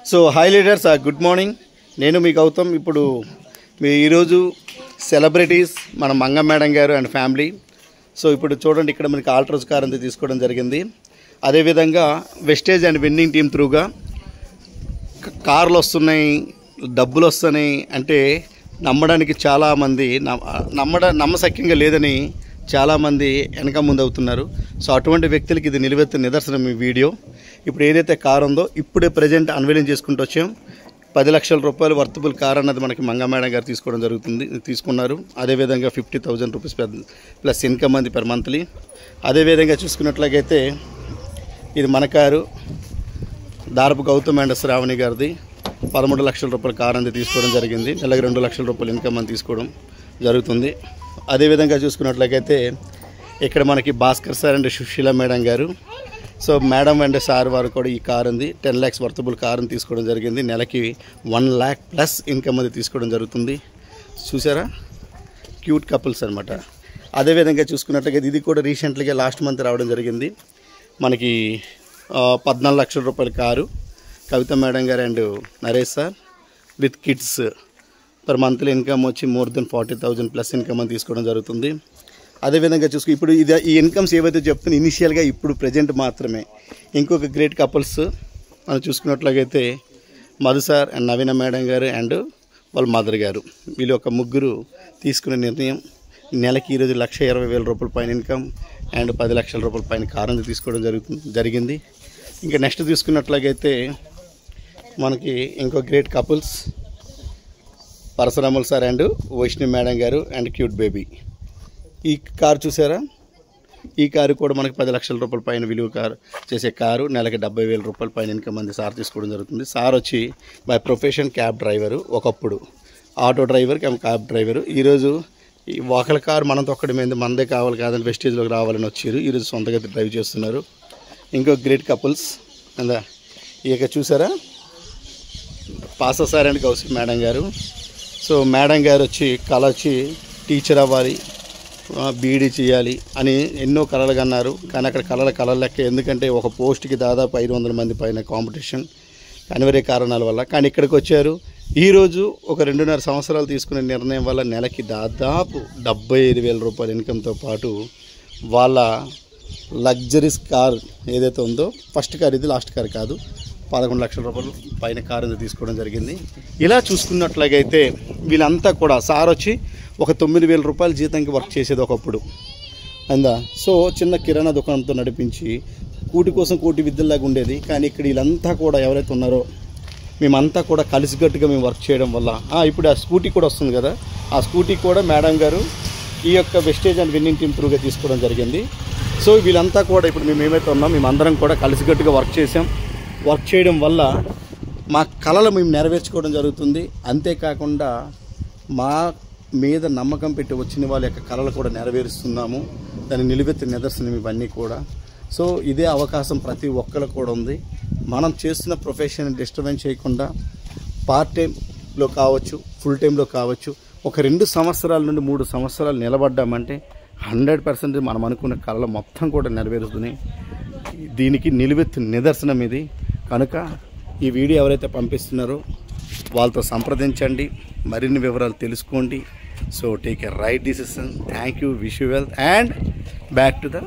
So high leaders, good morning. నేను మీ గౌతమ్. ఇప్పుడు మీ ఈరోజు సెలబ్రిటీస్ మన మంగ మేడం గారు అండ్ ఫ్యామిలీ. సో ఇప్పుడు చూడండి, ఇక్కడ మనకి ఆల్ట్రోస్ కార్ అంతా తీసుకోవడం జరిగింది. అదేవిధంగా వెస్టేజ్ అండ్ విన్నింగ్ టీమ్ త్రూగా కార్లు వస్తున్నాయి, డబ్బులు వస్తున్నాయి అంటే నమ్మడానికి చాలామంది నమ్మశక్యంగా లేదని చాలామంది వెనక ముందు అవుతున్నారు. సో అటువంటి వ్యక్తులకి ఇది నిలువెత్తిన నిదర్శనం ఈ వీడియో. ఇప్పుడు ఏదైతే కార్ ఉందో ఇప్పుడే ప్రజెంట్ అన్వీలింగ్ చేసుకుంటూ వచ్చాం. 10 లక్షల రూపాయలు వర్తబుల్ కార్ అన్నది మనకి మంగ మేడం గారు తీసుకున్నారు. అదేవిధంగా 50,000 రూపీస్ ప్లస్ ఇన్కమ్ అంది పర్ మంత్లీ. అదేవిధంగా చూసుకున్నట్లయితే ఇది మన కారు, దారపు గౌతమ్ అండ్ శ్రావణి గారిది. 13 లక్షల రూపాయల కార్ అంది తీసుకోవడం జరిగింది. నెలకు 2 లక్షల రూపాయలు ఇన్కమ్ అని తీసుకోవడం జరుగుతుంది. అదేవిధంగా చూసుకున్నట్లయితే ఇక్కడ మనకి Bhaskar sir and Sushila madam గారు. సో మేడం అండ్ సార్ వారు కూడా ఈ కార్ ఉంది 10 lakhs వర్తబుల్ కారుని తీసుకోవడం జరిగింది. నెలకి 1 lakh ప్లస్ ఇన్కమ్ అది తీసుకోవడం జరుగుతుంది. చూసారా, క్యూట్ కపుల్స్ అనమాట. అదేవిధంగా చూసుకున్నట్లయితే ఇది కూడా రీసెంట్గా లాస్ట్ మంత్ రావడం జరిగింది. మనకి 14 లక్షల రూపాయల కారు, కవిత మేడం గారు and Naresh sir with kids. Per monthly income వచ్చి మోర్ దెన్ 40,000 ప్లస్ ఇన్కమ్ అని తీసుకోవడం జరుగుతుంది. అదేవిధంగా ఇప్పుడు ఈ ఇన్కమ్స్ ఏవైతే చెప్తున్నా ఇనిషియల్గా ఇప్పుడు ప్రజెంట్ మాత్రమే. ఇంకొక గ్రేట్ కపుల్స్ మనం చూసుకున్నట్లయితే Madhu sir and Naveena madam గారు అండ్ వాళ్ళ మదర్ గారు. వీళ్ళు ఒక ముగ్గురు తీసుకునే నిర్ణయం నెలకి ఈరోజు 1,20,000 రూపాయల పైన ఇన్కమ్ అండ్ 10 లక్షల రూపాయల పైన కార్ అనేది తీసుకోవడం జరిగింది. ఇంకా నెక్స్ట్ తీసుకున్నట్లయితే మనకి ఇంకో great couples Parasuramulu sir and Vaishnavi madam గారు అండ్ క్యూట్ బేబీ. ఈ కారు చూసారా, ఈ కారు కూడా మనకి 10 లక్షల రూపాయల పైన విలువ కారు చేసే కారు, నెలకి 70,000 రూపాయల పైన ఇన్కమ్ అంది సార్ తీసుకోవడం జరుగుతుంది. సార్ వచ్చి బై ప్రొఫెషన్ క్యాబ్ డ్రైవరు, ఒకప్పుడు ఆటో డ్రైవర్ క్యాబ్ డ్రైవరు. ఈరోజు ఈ ఒకళ్ళ కారు మనం తొక్కడం ఏంది, మనదే కావాలి కాదని వెస్టేజ్లోకి రావాలని వచ్చారు. ఈరోజు సొంతగా డ్రైవ్ చేస్తున్నారు. ఇంకో గ్రేట్ కపుల్స్ అందా. ఇక చూసారా, పాస సార్ అండ్ కౌశిక్ మేడం గారు. సో మేడం గారు వచ్చి కళ వచ్చి టీచర్ అవ్వాలి, బీఈడీ చేయాలి అని ఎన్నో కళలు కన్నారు. కానీ అక్కడ కళల లెక్క, ఎందుకంటే ఒక పోస్ట్కి దాదాపు 500 మంది పైన కాంపిటీషన్ అనివార్య కారణాల వల్ల. కానీ ఇక్కడికి వచ్చారు. ఈరోజు ఒక 2.5 సంవత్సరాలు తీసుకునే నిర్ణయం వల్ల నెలకి దాదాపు 75,000 రూపాయల ఇన్కమ్తో పాటు వాళ్ళ లగ్జరీస్ కార్ ఏదైతే ఉందో, ఫస్ట్ కార్ ఇది, లాస్ట్ కార్ కాదు, 11 లక్షల రూపాయలు పైన కారు అనేది తీసుకోవడం జరిగింది. ఇలా చూసుకున్నట్లయితే వీళ్ళంతా కూడా సార్ వచ్చి ఒక 9,000 రూపాయల జీతంకి వర్క్ చేసేది ఒకప్పుడు అందా. సో చిన్న కిరాణా దుకాణంతో నడిపించి కూటి కోసం కోటి విద్యలాగా ఉండేది. కానీ ఇక్కడ వీళ్ళంతా కూడా ఎవరైతే ఉన్నారో మేమంతా కూడా కలిసికట్టుగా మేము వర్క్ చేయడం వల్ల ఇప్పుడు ఆ స్కూటీ కూడా వస్తుంది కదా, ఆ స్కూటీ కూడా మేడం గారు ఈ యొక్క వెస్టేజ్ అండ్ విన్నింగ్ టీమ్ త్రూగా తీసుకోవడం జరిగింది. సో వీళ్ళంతా కూడా ఇప్పుడు మేము ఏమైతే ఉన్నాం మేమందరం కూడా కలిసికట్టుగా వర్క్ చేసాం. వర్క్ చేయడం వల్ల మా కళలు మేము నెరవేర్చుకోవడం జరుగుతుంది. అంతేకాకుండా మా మీద నమ్మకం పెట్టి వచ్చిన వాళ్ళ యొక్క కళలు కూడా నెరవేరుస్తున్నాము. దాన్ని నిలువెత్తిన నిదర్శనం ఇవన్నీ కూడా. సో ఇదే అవకాశం ప్రతి ఒక్కరికి కూడా ఉంది. మనం చేస్తున్న ప్రొఫెషన్ డిస్టర్బెన్స్ చేయకుండా పార్ట్ టైంలో కావచ్చు, ఫుల్ టైంలో కావచ్చు, ఒక 2 సంవత్సరాల నుండి 3 సంవత్సరాలు నిలబడ్డామంటే 100% మనం అనుకున్న కళలు మొత్తం కూడా నెరవేరుతున్నాయి. దీనికి నిలువెత్తిన నిదర్శనం ఇది. కనుక ఈ వీడియో ఎవరైతే పంపిస్తున్నారో వాళ్ళతో సంప్రదించండి, మరిన్ని వివరాలు తెలుసుకోండి. So take a right decision. Thank you, wish you wealth and back to the